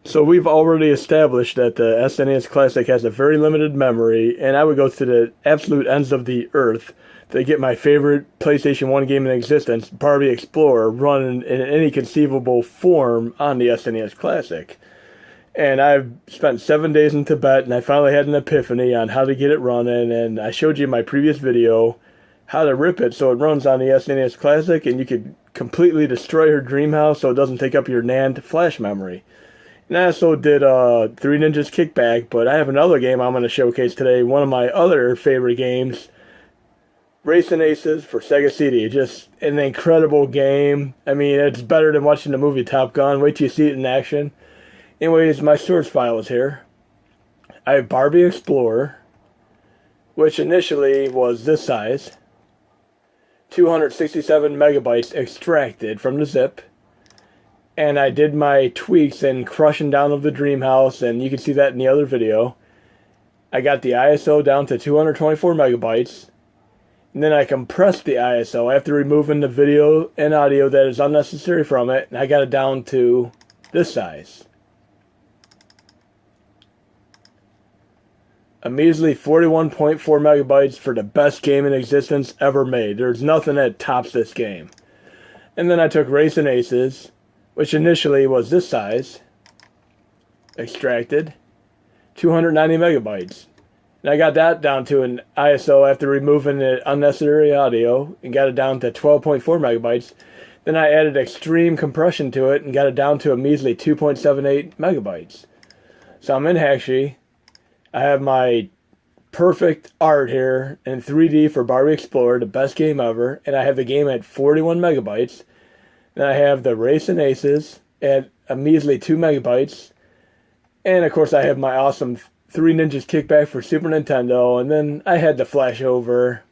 So we've already established that the SNES Classic has a very limited memory, and I would go to the absolute ends of the earth to get my favorite PlayStation 1 game in existence, Barbie Explorer, run in any conceivable form on the SNES Classic. And I've spent 7 days in Tibet, and I finally had an epiphany on how to get it running, and I showed you in my previous video how to rip it so it runs on the SNES Classic, and you could completely destroy your Dreamhouse so it doesn't take up your NAND flash memory. And I also did Three Ninjas Kickback, but I have another game I'm going to showcase today. One of my other favorite games, Racing Aces for Sega CD. Just an incredible game. I mean, it's better than watching the movie Top Gun. Wait till you see it in action. Anyways, my source file is here. I have Barbie Explorer, which initially was this size. 267 megabytes extracted from the zip. And I did my tweaks and crushing down of the Dreamhouse, and you can see that in the other video. I got the ISO down to 224 megabytes, and then I compressed the ISO after removing the video and audio that is unnecessary from it, and I got it down to this size. A measly 41.4 megabytes for the best game in existence ever made. There's nothing that tops this game. And then I took Racing Aces, which initially was this size, extracted 290 megabytes. And I got that down to an ISO after removing the unnecessary audio and got it down to 12.4 megabytes. Then I added extreme compression to it and got it down to a measly 2.78 megabytes. So I'm in Hackshi. I have my perfect art here in 3D for Barbie Explorer, the best game ever, and I have the game at 41 megabytes. Then I have the Racing Aces at a measly 2 megabytes. And of course I have my awesome Three Ninjas Kickback for Super Nintendo. And then I had to flash over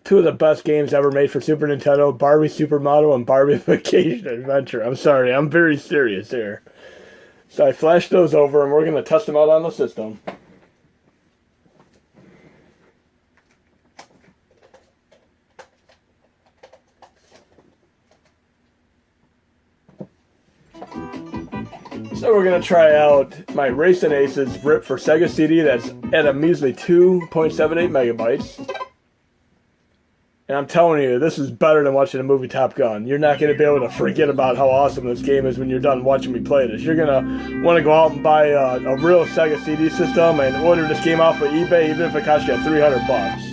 two of the best games ever made for Super Nintendo, Barbie Supermodel and Barbie Vacation Adventure. I'm sorry, I'm very serious here. So I flashed those over and we're going to test them out on the system. So we're going to try out my Racing Aces rip for Sega CD that's at a measly 2.78 megabytes. And I'm telling you, this is better than watching the movie Top Gun. You're not going to be able to forget about how awesome this game is when you're done watching me play this. You're going to want to go out and buy a real Sega CD system and order this game off of eBay, even if it costs you $300.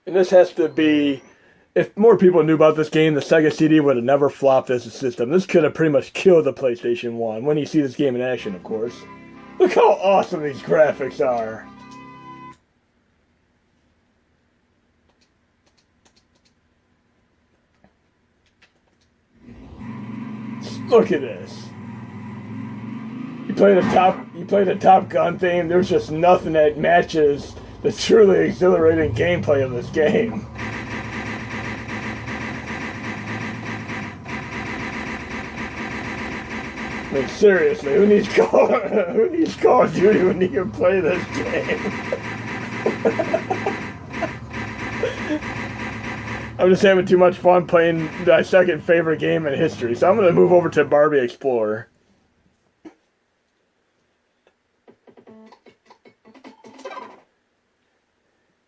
And this has to be, if more people knew about this game, the Sega CD would have never flopped as a system. This could have pretty much killed the PlayStation 1, when you see this game in action, of course. Look how awesome these graphics are. Look at this. You play the Top Gun theme, there's just nothing that matches the truly exhilarating gameplay of this game. I mean, seriously, who needs Call of Duty when you can play this game? I'm just having too much fun playing my second favorite game in history, so I'm going to move over to Barbie Explorer.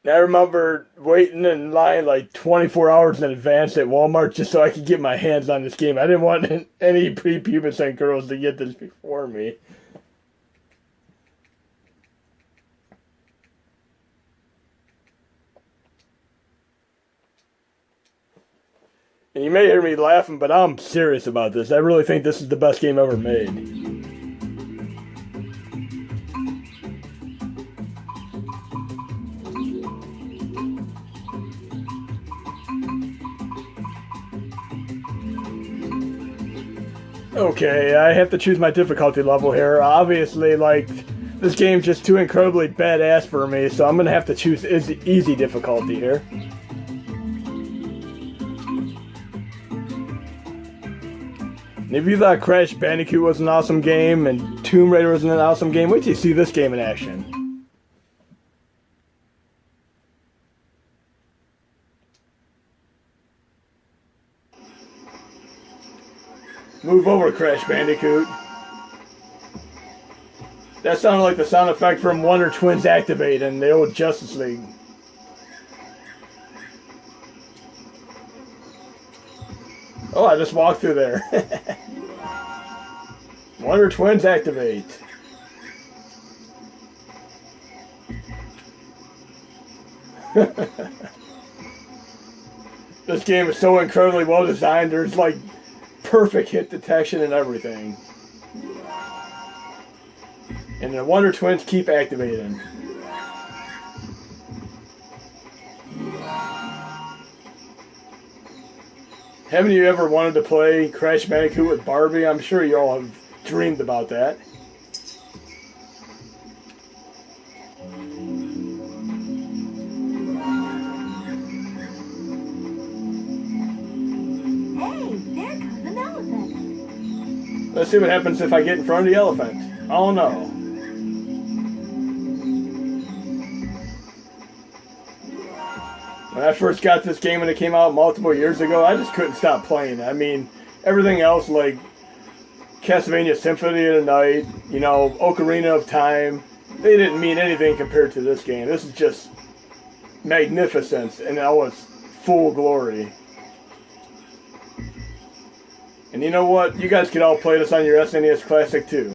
I remember waiting in line like 24 hours in advance at Walmart just so I could get my hands on this game. I didn't want any prepubescent girls to get this before me. And you may hear me laughing, but I'm serious about this. I really think this is the best game ever made. Okay, I have to choose my difficulty level here. Obviously, like, this game's just too incredibly badass for me, so I'm gonna have to choose easy difficulty here. And if you thought Crash Bandicoot was an awesome game and Tomb Raider was an awesome game, wait till you see this game in action. Move over, Crash Bandicoot. That sounded like the sound effect from Wonder Twins Activate in the old Justice League. Oh, I just walked through there. Wonder Twins Activate. This game is so incredibly well designed. There's like perfect hit detection and everything. And the Wonder Twins keep activating. Haven't you ever wanted to play Crash Bandicoot with Barbie? I'm sure you all have dreamed about that. Hey, there comes an elephant. Let's see what happens if I get in front of the elephant. Oh no. When I first got this game when it came out multiple years ago, I just couldn't stop playing. I mean, everything else like Castlevania Symphony of the Night, you know, Ocarina of Time, they didn't mean anything compared to this game. This is just magnificence in all its full glory. And you know what? You guys could all play this on your SNES Classic too.